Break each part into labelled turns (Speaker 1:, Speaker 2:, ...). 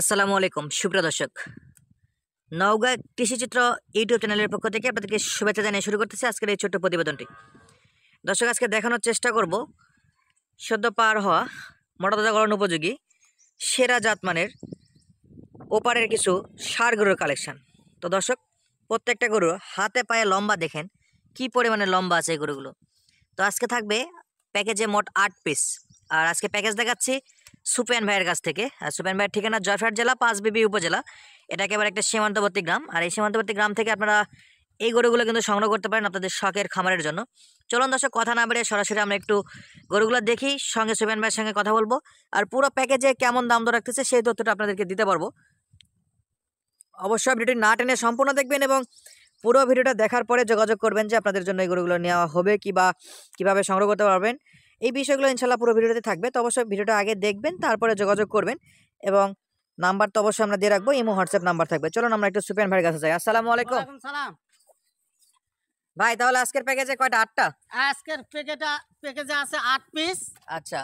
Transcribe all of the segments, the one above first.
Speaker 1: আসসালামু আলাইকুম সুপ্রিয় দর্শক, নওগাঁ কৃষিচিত্র ইউটিউব চ্যানেলের পক্ষ থেকে আপনাদেরকে শুভেচ্ছা জানিয়ে শুরু করতেছি আজকের এই ছোট্ট প্রতিবেদনটি। দর্শক, আজকে দেখানোর চেষ্টা করব সদ্য পার হওয়া মোটাতাজাকরণ উপযোগী সেরা জাতমানের ওপারের কিছু ষাঁড় গরুর কালেকশন। তো দর্শক, প্রত্যেকটা গরু হাতে পায়ে লম্বা দেখেন কি পরিমাণে লম্বা আছে এই গরুগুলো। তো আজকে থাকবে প্যাকেজে মোট 8 পিস। আর আজকে প্যাকেজ দেখাচ্ছি সুপেন ভাইয়ের কাছ থেকে। আর সুপেন ভাইয়ের ঠিকানা জয়ফাট জেলা, পাঁচবিবি উপজেলা। এটা একেবারে একটা সীমান্তবর্তী গ্রাম। আর এই সীমান্তবর্তী গ্রাম থেকে আপনারা এই গরুগুলো কিন্তু সংগ্রহ করতে পারেন আপনাদের শখের খামারের জন্য। চলুন দর্শক, কথা না বেরিয়ে সরাসরি আমরা একটু গরুগুলো দেখি, সঙ্গে সুপেন ভাইয়ের সঙ্গে কথা বলবো। আর পুরো প্যাকেজে কেমন দাম দর রাখতেছে সেই তথ্যটা আপনাদেরকে দিতে পারবো। অবশ্যই ভিডিওটি না টেনে সম্পূর্ণ দেখবেন এবং পুরো ভিডিওটা দেখার পরে যোগাযোগ করবেন যে আপনাদের জন্য এই গরুগুলো নেওয়া হবে কিভাবে সংগ্রহ করতে পারবেন। এই বিষয়গুলো ইনশাল্লাহ পুরো ভিডিওতে থাকবে। তো অবশ্যই ভিডিওটা আগে দেখবেন, তারপরে যোগাযোগ করবেন। এবং নাম্বার তো অবশ্যই আমরা দিয়ে রাখবো, ইমো হোয়াটসঅ্যাপ নাম্বার থাকবে। চলুন আমরা একটু সুপেন ভাইয়ের কাছে যাই। আসসালামু আলাইকুম ভাই। তাহলে আজকের প্যাকেজে কয়টা? 8টা।
Speaker 2: আজকের প্যাকেজে আছে 8 পিস।
Speaker 1: আচ্ছা,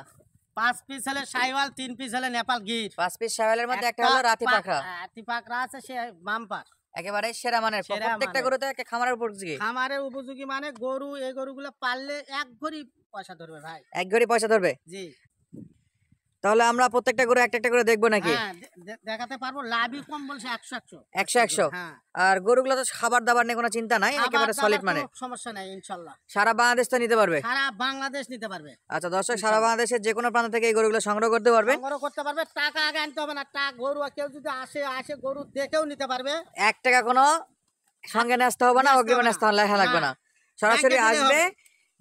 Speaker 2: 5 পিস হলে শাইওয়াল, 3 পিস হলে নেপাল গির।
Speaker 1: 5 পিস শাওয়ালের মধ্যে একটা হলো রাতি পাখরা।
Speaker 2: রাতি পাখরা আছে, সে বাম্পার
Speaker 1: একেবারে সেরা মানের। প্রত্যেকটা গরুতে একটা খামারের উপযোগী।
Speaker 2: খামারের উপযোগী মানে গরু, এই গরুগুলো পাললে এক ঘড়ি পয়সা ধরবে ভাই,
Speaker 1: এক ঘড়ি পয়সা ধরবে।
Speaker 2: জি।
Speaker 1: তাহলে আমরা প্রত্যেকটা গরু একটা একটা করে দেখবো নাকি?
Speaker 2: হ্যাঁ, দেখাতে পারবো। লাভই কম বলছে 100
Speaker 1: 100।
Speaker 2: হ্যাঁ।
Speaker 1: আর গরুগুলো তো খাবার দাবার নিয়ে কোনো চিন্তা নাই, একেবারে সলিড মানে।
Speaker 2: সমস্যা নাই ইনশাআল্লাহ।
Speaker 1: সারা বাংলাদেশ তো নিতে পারবে?
Speaker 2: সারা বাংলাদেশ নিতে পারবে।
Speaker 1: আচ্ছা দর্শক, সারা বাংলাদেশের যে কোনো প্রান্ত থেকে এই গরুগুলো সংগ্রহ করতে পারবে।
Speaker 2: সংগ্রহ করতে পারবে। টাকা আগে আনতে হবে না। টাকা গরু কেউ যদি আসে গরু দেখেও নিতে পারবে।
Speaker 1: 1 টাকা কোনো সঙ্গে আসতে হবে না, অগ্রিম আসতে লেখা লাগবে না। সরাসরি আসবে,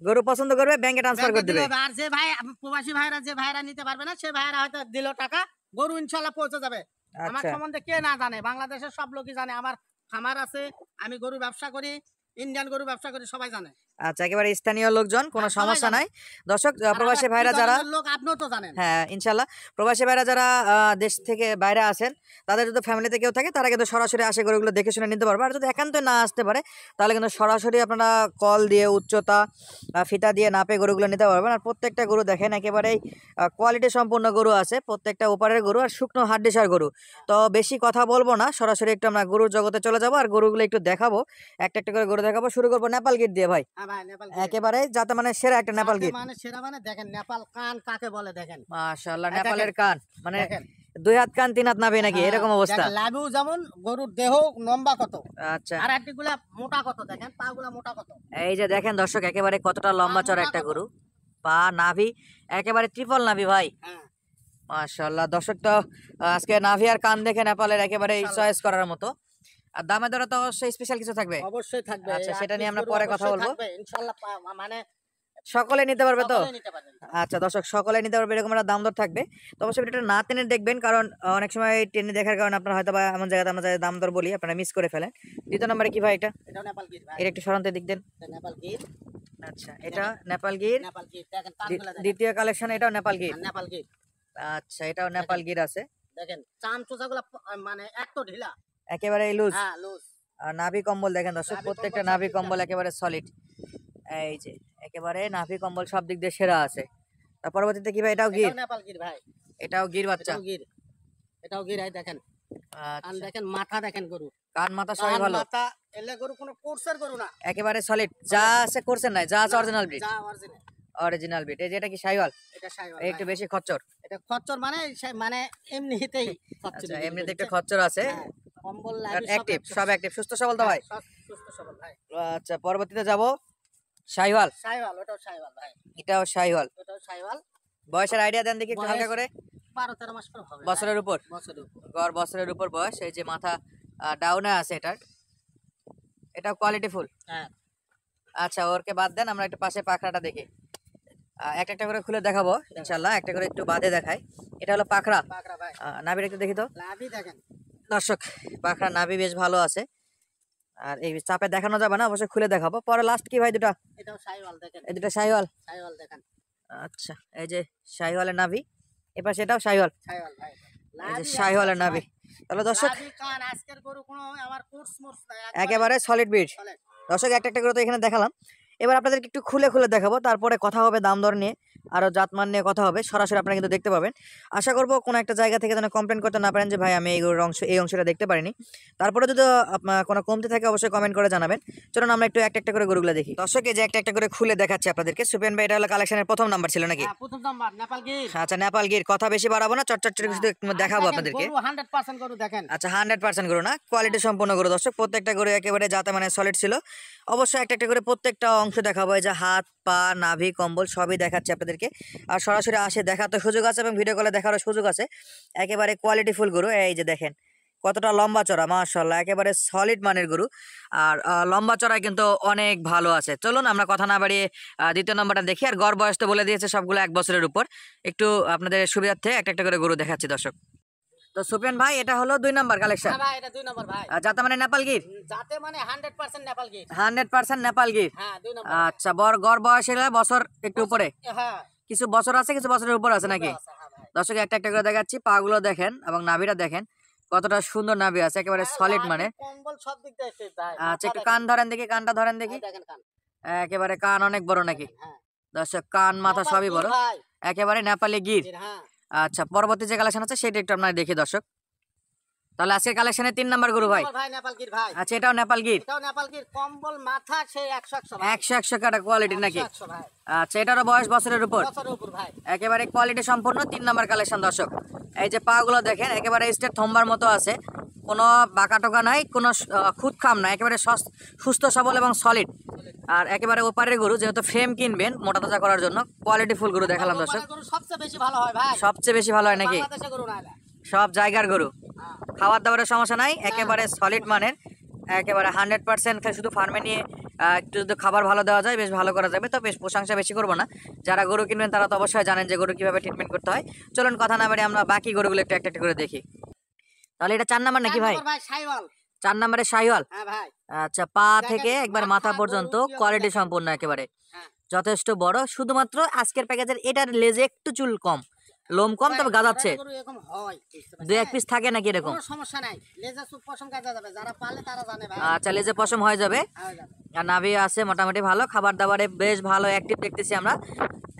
Speaker 1: গরু পছন্দ করবে, ব্যাংকে ট্রান্সফার করে দেবে।
Speaker 2: আর যে ভাই প্রবাসী ভাইরা, যে ভাইরা নিতে পারবে না, সে ভাইরা হয়তো দিল টাকা, গরু ইনশাআল্লাহ পৌঁছে যাবে। আমার সম্বন্ধে কে না জানে? বাংলাদেশের সব লোকই জানে। আমার খামার আছে, আমি গরু ব্যবসা করি, ইন্ডিয়ান গরু ব্যবসা করি, সবাই জানে।
Speaker 1: আচ্ছা, একেবারে স্থানীয় লোকজন, কোনো সমস্যা নাই। দর্শক, প্রবাসী ভাইরা যারা
Speaker 2: লোক, আপনিও তো জানেন।
Speaker 1: হ্যাঁ ইনশাল্লাহ, প্রবাসী ভাইরা যারা দেশ থেকে বাইরে আসেন, তাদের যদি ফ্যামিলিতে কেউ থাকে, তারা কিন্তু সরাসরি আসে গরুগুলো দেখে শুনে নিতে পারবে। আর যদি একান্ত না আসতে পারে, তাহলে কিন্তু সরাসরি আপনারা কল দিয়ে উচ্চতা ফিতা দিয়ে নাপে গরুগুলো নিতে পারবেন। আর প্রত্যেকটা গরু দেখেন একেবারেই কোয়ালিটি সম্পূর্ণ গরু আছে, প্রত্যেকটা ওপারের গরু আর শুকনো হাড্ডিসার গরু। তো বেশি কথা বলবো না, সরাসরি একটু আমরা গরুর জগতে চলে যাবো আর গরুগুলো একটু দেখাবো। একটা একটা করে গরু দেখাবো। শুরু করবো নেপাল গির দিয়ে ভাই। একেবারে যাতে মানে সেরা একটা নেপাল গির।
Speaker 2: মানে সেরা মানে দেখেন নেপাল কান কাকে বলে দেখেন।
Speaker 1: মাশাআল্লাহ, নেপালের কান মানে 2 হাত কান 3 হাত নাবে নাকি, এরকম অবস্থা।
Speaker 2: লাভও যেমন, গরুর দেহ লম্বা কত,
Speaker 1: আচ্ছা,
Speaker 2: আর হাড্ডিগুলা মোটা কত দেখেন, পাগুলা মোটা কত।
Speaker 1: এই যে দেখেন দর্শক, একেবারে কতটা লম্বা চড়া একটা গরু। পা নাভি একেবারে ট্রিপল নাভি ভাই। মাশাআল্লাহ দর্শক, তো আজকে নাভি আর কান দেখে নেপালের একেবারে চয়েস করার মতো। আর দামে দরে তো অবশ্যই স্পেশাল কিছু থাকবে।
Speaker 2: অবশ্যই থাকবে।
Speaker 1: আচ্ছা, সেটা নিয়ে আমরা পরে কথা বলবো
Speaker 2: ইনশাআল্লাহ। মানে
Speaker 1: সকলে নিতে পারবে তো? আচ্ছা দর্শক, সকলে নিতে পারবে, এরকম একটা দাম দর থাকবে। তো অবশ্যই ভিডিওটা না টেনে দেখবেন, কারণ অনেক সময় টেনে দেখার কারণে আপনারা হয়তো বা এমন জায়গাতে আমরা দাম দর বলি, আপনারা মিস করে ফেলেন। দ্বিতীয় নম্বরে কি ভাই? এটা
Speaker 2: নেপাল গির ভাই।
Speaker 1: এটা একটু সরান্তে দিক দেন।
Speaker 2: নেপাল গির।
Speaker 1: আচ্ছা, এটা নেপাল গির।
Speaker 2: দেখেন
Speaker 1: দ্বিতীয় কালেকশন, এটাও নেপাল গির।
Speaker 2: নেপাল গির।
Speaker 1: আচ্ছা, এটাও নেপাল গির আছে।
Speaker 2: দেখেন চামচুচাগুলো মানে এত ঢিলা,
Speaker 1: একেবারে লুজ।
Speaker 2: হ্যাঁ লুজ।
Speaker 1: আর নাভি কম্বল দেখেন দর্শক, প্রত্যেকটা নাভি কম্বল একেবারে সলিড। এই যে একেবারে নাভি কম্বল সব দিক দিয়ে সেরা আছে। তার পরবর্তীতে কি ভাই? এটাও গির।
Speaker 2: নেপাল গির ভাই।
Speaker 1: এটাও গির বাচ্চা।
Speaker 2: এটাও গির। এই দেখেন কান দেখেন, মাথা দেখেন, গরু
Speaker 1: কান মাথা সবই ভালো।
Speaker 2: মাথা এলে গরু কোনো কোর্সের গরু না,
Speaker 1: একেবারে সলিড। যা আছে কোর্সের নাই, যা আছে অরিজিনাল ব্রিড।
Speaker 2: যা অরিজিনাল,
Speaker 1: অরিজিনাল ব্রিড। এই যে এটা কি শাইওয়াল?
Speaker 2: এটা শাইওয়াল।
Speaker 1: এই একটু বেশি খচ্চর।
Speaker 2: এটা খচ্চর মানে মানে এমনিতেই খচ্চর।
Speaker 1: আচ্ছা, এমনিতে একটু খচ্চর আছে।
Speaker 2: কম্বল
Speaker 1: অ্যাক্টিভ, সব অ্যাক্টিভ, সুস্থ সবল তো ভাই।
Speaker 2: সুস্থ সবল ভাই।
Speaker 1: আচ্ছা, পরবর্তীতে যাব শাইওয়াল।
Speaker 2: শাইওয়াল, ওটাও শাইওয়াল ভাই।
Speaker 1: এটাও শাইওয়াল।
Speaker 2: ওটাও শাইওয়াল।
Speaker 1: বয়সের আইডিয়া দেন দেখি একটু হালকা করে।
Speaker 2: 12-13 মাস পর হবে।
Speaker 1: বছরের উপর? গড় বছরের উপর বয়স। এই যে মাথা ডাউনে আছে এটার। এটা কোয়ালিটি ফুল।
Speaker 2: হ্যাঁ।
Speaker 1: আচ্ছা, ওরকে বাদ দেন, আমরা একটু পাশে পাখরাটা দেখি। একটা একটা করে খুলে দেখাবো ইনশাআল্লাহ, একটা করে একটু বাদে দেখাই। এটা হলো পাখরা।
Speaker 2: পাখরা ভাই।
Speaker 1: নাভিটা একটু দেখি তো।
Speaker 2: নাভি দেখেন
Speaker 1: দর্শক, পাখরা নাভি বেশ ভালো আছে। আর এই চাপে দেখানো যাবে না, অবশ্যই খুলে দেখাবো পরে। লাস্ট কি ভাই? দুটা।
Speaker 2: এটাও শাইওয়াল দেখেন।
Speaker 1: এই দুটো শাইওয়াল।
Speaker 2: শাইওয়াল দেখেন।
Speaker 1: আচ্ছা, এই যে শাইওয়ালের নাভি, এপাশে সেটাও শাইওয়াল।
Speaker 2: শাইওয়াল ভাই।
Speaker 1: এই যে শাইওয়ালের নাভি। তাহলে দর্শক,
Speaker 2: নাভি কান আজকের গরু কোনো আমার কোর্স মোর্স নাই,
Speaker 1: একেবারে সলিড ব্রিড। দর্শক, একটা একটা করে তো এখানে দেখালাম, এবার আপনাদেরকে একটু খুলে খুলে দেখাবো, তারপরে কথা হবে দাম দর নিয়ে। আরও জাতমান নিয়ে কথা হবে, সরাসরি আপনারা কিন্তু দেখতে পাবেন। আশা করবো কোনো একটা জায়গা থেকে যেন কমপ্লেন করতে না পারেন যে ভাই আমি এই অংশটা দেখতে পারিনি। তারপরে যদি আপনার কোনো কমতি থাকে অবশ্যই কমেন্ট করে জানাবেন। চলুন আমরা একটু একটা করে গরুগুলো দেখি। দর্শক এই যে একটা করে খুলে দেখাচ্ছি আপনাদেরকে। সুপিয়ান ভাই এটা হলো কালেকশনের প্রথম নাম্বার ছিল নাকি?
Speaker 2: প্রথম নাম্বার নেপাল গির।
Speaker 1: আচ্ছা নেপাল গির, কথা বেশি বাড়াবো না, চটচট শুধু দেখাবো আপনাদেরকে।
Speaker 2: 100% গরু দেখেন।
Speaker 1: আচ্ছা 100% গরু না, কোয়ালিটি সম্পন্ন গরু দর্শক। প্রত্যেকটা গরু একেবারে যাতে মানে সলিড ছিল। অবশ্যই একটা করে প্রত্যেকটা অংশ দেখাবো, এই যে হাত পা নাভি কম্বল সবই দেখাচ্ছি আপনাদেরকে। আর সরাসরি আসে দেখার তো সুযোগ আছে এবং ভিডিও কলে দেখারও সুযোগ আছে। একেবারে কোয়ালিটি ফুল গরু। এই যে দেখেন কতটা লম্বা চড়া, মাশাআল্লাহ একেবারে সলিড মানের গরু। আর লম্বা চড়ায় কিন্তু অনেক ভালো আছে। চলুন আমরা কথা না বাড়িয়ে দ্বিতীয় নম্বরটা দেখি। আর গড় বয়স তো বলে দিয়েছে সবগুলো 1 বছরের উপর। একটু আপনাদের সুবিধার্থে একটা করে গরু দেখাচ্ছি দর্শক। তো সুপিয়ান ভাই এটা হলো 2 নাম্বার কালেকশন।
Speaker 2: হ্যাঁ ভাই এটা 2 নাম্বার ভাই।
Speaker 1: যাতে মানে নেপাল গির,
Speaker 2: যাতে মানে 100% নেপাল গির।
Speaker 1: 100% নেপাল গির।
Speaker 2: হ্যাঁ 2 নাম্বার।
Speaker 1: আচ্ছা গড় বয়স হলো বছর একটু উপরে,
Speaker 2: হ্যাঁ
Speaker 1: কিছু বছর আছে কিছু বছরের উপর আছে নাকি?
Speaker 2: হ্যাঁ ভাই।
Speaker 1: দর্শক একটা করে দেখাচ্ছি, পা গুলো দেখেন এবং নাভিটা দেখেন কতটা সুন্দর নাভি আছে, একেবারে সলিড মানে।
Speaker 2: কম্বল সব দিক দিয়ে fit ভাই।
Speaker 1: আচ্ছা একটু কান ধরেন দেখি, কানটা ধরেন দেখি।
Speaker 2: দেখেন কান।
Speaker 1: একেবারে কান অনেক বড় নাকি?
Speaker 2: হ্যাঁ।
Speaker 1: দর্শক কান মাথা
Speaker 2: নেপাল
Speaker 1: সবই
Speaker 2: গির
Speaker 1: বড়,
Speaker 2: ভাই।
Speaker 1: একেবারে নেপালি গির।
Speaker 2: হ্যাঁ।
Speaker 1: আচ্ছা পরবর্তী যে কালেকশন আছে সেটা একটু আপনারা দেখি দর্শক। তাহলে আজকের কালেকশনে 3 নাম্বার গরু ভাই।
Speaker 2: ভাই নেপাল গির ভাই।
Speaker 1: আচ্ছা এটাও নেপাল গির।
Speaker 2: এটাও নেপাল গির, কম্বল মাথা সেই 100 ভাই।
Speaker 1: 100 কাটা কোয়ালিটি নাকি?
Speaker 2: 100 ভাই।
Speaker 1: আচ্ছা এটারও বয়স বছরের উপর,
Speaker 2: বছরের উপর ভাই।
Speaker 1: একেবারে কোয়ালিটি সম্পূর্ণ 3 নাম্বার কালেকশন দর্শক। এই যে পা গুলো দেখেন একেবারে স্টেট থম্বার মতো আছে, কোনো বাঁকা টোকা নাই, কোনো খুদ খাম না, একেবারে সুস্থ সবল এবং সলিড। আর একেবারে ওপারের গরু, যেহেতু ফ্রেম কিনবেন মোটা তাজা করার জন্য কোয়ালিটি ফুল গরু দেখালাম দর্শক।
Speaker 2: গরু সবচেয়ে বেশি ভালো হয় ভাই।
Speaker 1: সবচেয়ে বেশি ভালো হয় নাকি?
Speaker 2: বাংলাদেশে গরু না।
Speaker 1: সব জায়গার গরু,
Speaker 2: হ্যাঁ।
Speaker 1: খাবার দাবারের সমস্যা নাই, একেবারে সলিড মানের, একেবারে 100%। শুধু ফার্মে নিয়ে একটু যদি খাবার ভালো দেওয়া যায় বেশ ভালো করা যাবে। তো বেশ প্রশংসা বেশি করবো না, যারা গরু কিনবেন তারা তো অবশ্যই জানেন যে গরু কিভাবে ট্রিটমেন্ট করতে হয়। চলুন কথা না বাড়িয়ে আমরা বাকি গরুগুলো একটা করে দেখি। তাহলে এটা 4 নাম্বার নাকি ভাই? 4 নাম্বারে শাহিওয়াল।
Speaker 2: হ্যাঁ ভাই।
Speaker 1: আচ্ছা পা থেকে একবার মাথা পর্যন্ত কোয়ালিটি সম্পূর্ণ, একেবারে
Speaker 2: হ্যাঁ।
Speaker 1: যথেষ্ট বড়। শুধুমাত্র আজকের প্যাকেজের এটার লেজে একটু চুল কম, লোম কম, তবে গাদাচ্ছে।
Speaker 2: গরু এরকম হয়।
Speaker 1: 2-1 পিস থাকে নাকি এরকম?
Speaker 2: কোনো সমস্যা নাই, লেজা সুপ পশম কাটা যাবে, যারা পালে তারা জানে ভাই।
Speaker 1: আচ্ছা লেজে পশম হয়ে যাবে।
Speaker 2: হয়ে যাবে।
Speaker 1: আর নাভি আছে মোটামুটি ভালো, খাবার দাবারে বেশ ভালো অ্যাক্টিভ দেখতেছি আমরা।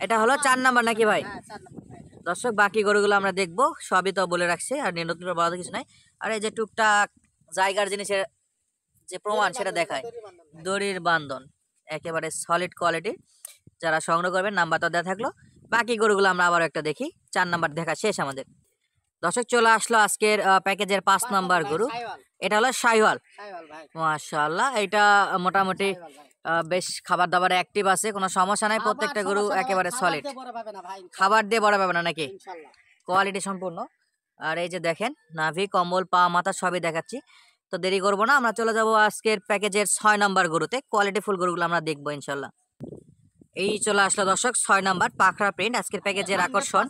Speaker 1: এটা হলো 4 নাম্বার নাকি ভাই?
Speaker 2: হ্যাঁ 4 নম্বর ভাই।
Speaker 1: দর্শক বাকি গরুগুলো আমরা দেখবো, সবই তো বলে রাখছে, আর নতুন করে বলার কিছু নাই। আর এই যে টুকটাক জায়গার জিনিসের যে প্রমাণ সেটা দেখায়, দড়ির বান্ধন একেবারে সলিড কোয়ালিটি। যারা সংগ্রহ করবেন নাম্বার তো দেওয়া থাকলো। বাকি গরুগুলো আমরা আবার একটা দেখি। 4 নাম্বার দেখা শেষ আমাদের। দর্শক চলে আসলো আজকের প্যাকেজের 5 নাম্বার গরু। এটা হলো শাহিওয়াল। মাশাআল্লাহ, এটা মোটামুটি বেশ খাবার দাবারে অ্যাক্টিভ আছে, কোনো সমস্যা নাই। প্রত্যেকটা গরু একেবারে সলিড, খাবার দিয়ে বড় পাবে না নাকি? কোয়ালিটি সম্পূর্ণ। আর এই যে দেখেন নাভি কম্বল পা মাথা সবই দেখাচ্ছি। তো দেরি করবো না, আমরা চলে যাব আজকের প্যাকেজের 6 নাম্বার গরুতে। কোয়ালিটি ফুল গরুগুলো আমরা দেখবো ইনশাল্লাহ। এই চলে আসলো দর্শক 6 নাম্বার পাখরা প্রিন্ট, আজকের প্যাকেজের আকর্ষণ।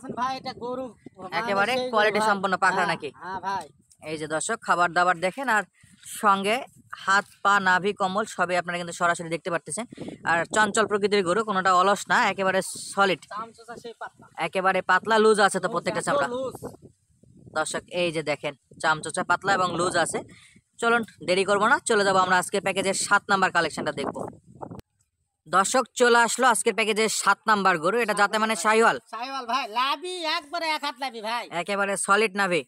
Speaker 1: একেবারে কোয়ালিটি সম্পন্ন পাখরা নাকি? এই যে দর্শক খাবার দাবার দেখেন, আর সঙ্গে হাত পা নাভি কম্বল সবই আপনারা কিন্তু সরাসরি দেখতে পারতেছেন। আর চঞ্চল প্রকৃতির গরু, কোনোটা অলস না, একেবারে সলিড, একেবারে পাতলা লুজ আছে তো প্রত্যেকটা চামড়া। দর্শক এই যে দেখেন চামচোচা পাতলা এবং লুজ আছে। চলুন দেরি করবো না, চলে যাবো আমরা আজকের প্যাকেজের 7 নাম্বার কালেকশনটা দেখবো। দর্শক চলে আসলো আজকের প্যাকেজের 7 নাম্বার গরু। এটা যাতে মানে শাহিওয়াল।
Speaker 2: ভাই লাভি একবারে এক হাত লাভি ভাই,
Speaker 1: একেবারে সলিড নাভি।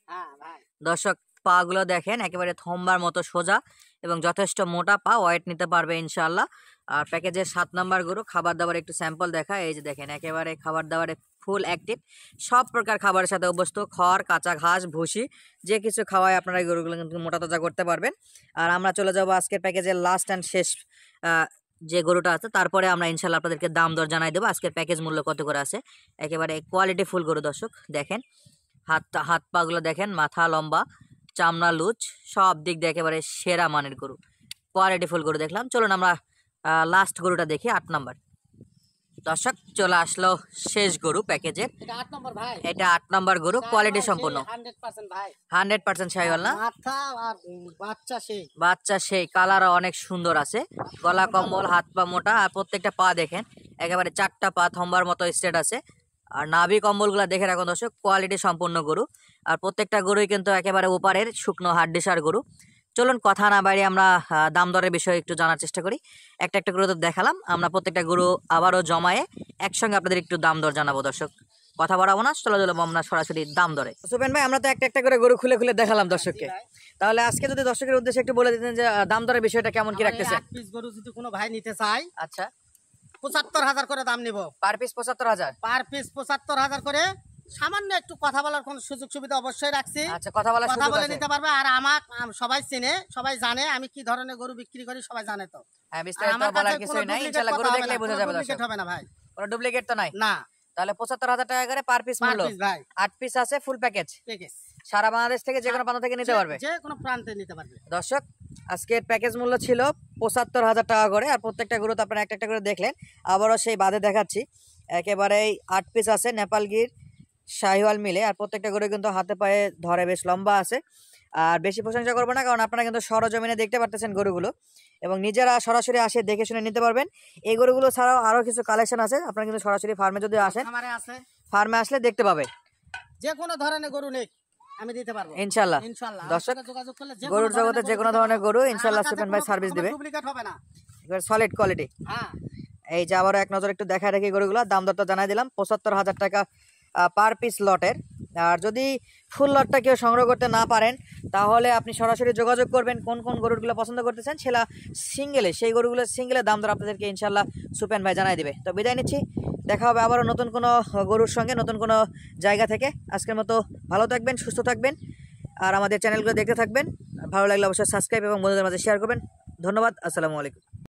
Speaker 1: দর্শক পা গুলো দেখেন একেবারে থম্বার মতো সোজা এবং যথেষ্ট মোটা পা, ওয়েট নিতে পারবে ইনশাআল্লাহ। আর প্যাকেজের 7 নাম্বার গরু। খাবার দাবার একটু স্যাম্পল দেখা, এই যে দেখেন একেবারে খাবার দাবারে ফুল অ্যাক্টিভ, সব প্রকার খাবারের সাথে অভ্যস্ত। খড় কাঁচা ঘাস ভুসি যে কিছু খাওয়ায় আপনারা এই গরুগুলো কিন্তু মোটা তাজা করতে পারবেন। আর আমরা চলে যাবো আজকের প্যাকেজের লাস্ট অ্যান্ড শেষ যে গরুটা আছে, তারপরে আমরা ইনশাল্লাহ আপনাদেরকে দাম দর জানাই দেবো আজকের প্যাকেজ মূল্য কত করে আছে। একেবারে কোয়ালিটি ফুল গরু দর্শক দেখেন, হাত পাগুলো দেখেন, মাথা লম্বা, চামড়া লুজ, সব দিক দিয়ে একেবারে সেরা মানের গরু, কোয়ালিটি ফুল গরু দেখলাম। চলুন আমরা লাস্ট গরুটা দেখি 8 নাম্বার। দর্শক চলে আসলো শেষ গরু প্যাকেজের, এটা 8 নাম্বার গরু। কোয়ালিটি সম্পূর্ণ 100% শাহিওয়াল না? বাচ্চা সেই কালার অনেক সুন্দর আছে, গলা কম্বল হাত পা মোটা, আর প্রত্যেকটা পা দেখেন একেবারে 4টা পা থম্বার মতো স্ট্রেট আছে। আর নাভি কম্বলগুলো দেখে রাখুন দর্শক, কোয়ালিটি সম্পূর্ণ গরু। আর প্রত্যেকটা গরুই কিন্তু একেবারে ওপারের শুকনো হাড্ডিসার গরু। চলুন কথা না বাইরে আমরা দাম দরের বিষয়ে একটু জানার চেষ্টা করি। একটা একটা গরু তো দেখালাম, আমরা প্রত্যেকটা গরু আবারও জমায়ে একসঙ্গে আপনাদের একটু দাম দর জানাবো। দর্শক কথা বাড়াবো না, চলে যাবো আমরা সরাসরি দাম দরে। সুপেন ভাই, আমরা তো একটা একটা করে গরু খুলে খুলে দেখালাম দর্শককে, তাহলে আজকে যদি দর্শকের উদ্দেশ্যে একটু বলে দিতেন যে দাম দরের বিষয়টা কেমন কি রাখতেছেন?
Speaker 2: পিস গরু যদি কোনো ভাই নিতে চায়,
Speaker 1: আচ্ছা,
Speaker 2: ৭৫,০০০ করে দাম নিব।
Speaker 1: Per piece ৭৫,০০০?
Speaker 2: পার পিস ৭৫,০০০ করে। সামান্য একটু কথা বলার কোন সুযোগ সুবিধা অবশ্যই রাখছি।
Speaker 1: আচ্ছা, কথা বলার
Speaker 2: কথা
Speaker 1: সুযোগ
Speaker 2: বলে
Speaker 1: আছে?
Speaker 2: নিতে পারবে। আর আমার সবাই চেনে, সবাই জানে আমি কি ধরনের গরু বিক্রি করি, সবাই জানে। তো
Speaker 1: হ্যাঁ, বিস্তারিত বলার কিছুই নাই, ইনশাআল্লাহ গরু দেখলেই বোঝা যাবে। দর্শক
Speaker 2: হবে না ভাই,
Speaker 1: কোনো ডুপ্লিকেট তো নাই
Speaker 2: না।
Speaker 1: তাহলে ৭৫,০০০ টাকা করে পার পিস মূল্য।
Speaker 2: ভাই
Speaker 1: ৮ পিস আছে, ফুল প্যাকেজ।
Speaker 2: প্যাকেজ
Speaker 1: সারা বাংলাদেশ থেকে যে কোনো প্রান্ত থেকে নিতে পারবে,
Speaker 2: যে কোনো প্রান্তে নিতে পারবে।
Speaker 1: দর্শক আজকের প্যাকেজ মূল্য ছিল ৭৫,০০০ টাকা করে। আর প্রত্যেকটা গরু তো আপনারা একটা একটা করে দেখলেন, আবারও সেই বাদে দেখাচ্ছি। একেবারেই ৮ পিস আছে, নেপালগির শাহিওয়াল মিলে। আর প্রত্যেকটা গরু কিন্তু হাতে পায়ে ধরে বেশ লম্বা আছে। আর বেশি প্রশংসা করবো না, কারণ আপনারা কিন্তু সরজমিনে দেখতে পারতেছেন গরুগুলো, এবং নিজেরা সরাসরি আসে দেখে শুনে নিতে পারবেন। এই গরুগুলো ছাড়াও আরও কিছু কালেকশন আছে, আপনারা কিন্তু সরাসরি ফার্মে যদি আসেন, ফার্মে আসলে দেখতে পাবে।
Speaker 2: যে কোনো ধরনের গরু নেই আমি দিতে পারবো
Speaker 1: ইনশাআল্লাহ। দর্শক গরুর জগতে যে কোনো ধরনের গরু ইনশাআল্লাহ সুপেন ভাই সার্ভিস দিবে,
Speaker 2: ডুপ্লিকেট হবে না,
Speaker 1: এবার সলিড কোয়ালিটি।
Speaker 2: হ্যাঁ,
Speaker 1: এই যে আবারও এক নজর একটু দেখা রেখে গরুগুলো দাম দর তো জানাই দিলাম, ৭৫,০০০ টাকা পার পিস লটের। আর যদি ফুল লটটা কেউ সংগ্রহ করতে না পারেন, তাহলে আপনি সরাসরি যোগাযোগ করবেন কোন কোন গরুগুলো পছন্দ করতেছেন, সেটা সিঙ্গেলে, সেই গরুগুলো সিঙ্গেলে দাম দর আপনাদেরকে ইনশাআল্লাহ সুপেন ভাই জানাই দিবে। তো বিদায় নিচ্ছি, দেখা হবে আবারও নতুন কোনো গরুর সঙ্গে, নতুন কোনো জায়গা থেকে। আজকের মতো ভালো থাকবেন, সুস্থ থাকবেন, আর আমাদের চ্যানেলগুলো দেখতে থাকবেন। ভালো লাগলে অবশ্যই সাবস্ক্রাইব এবং বন্ধুদের মাঝে শেয়ার করবেন। ধন্যবাদ, আসসালামু আলাইকুম।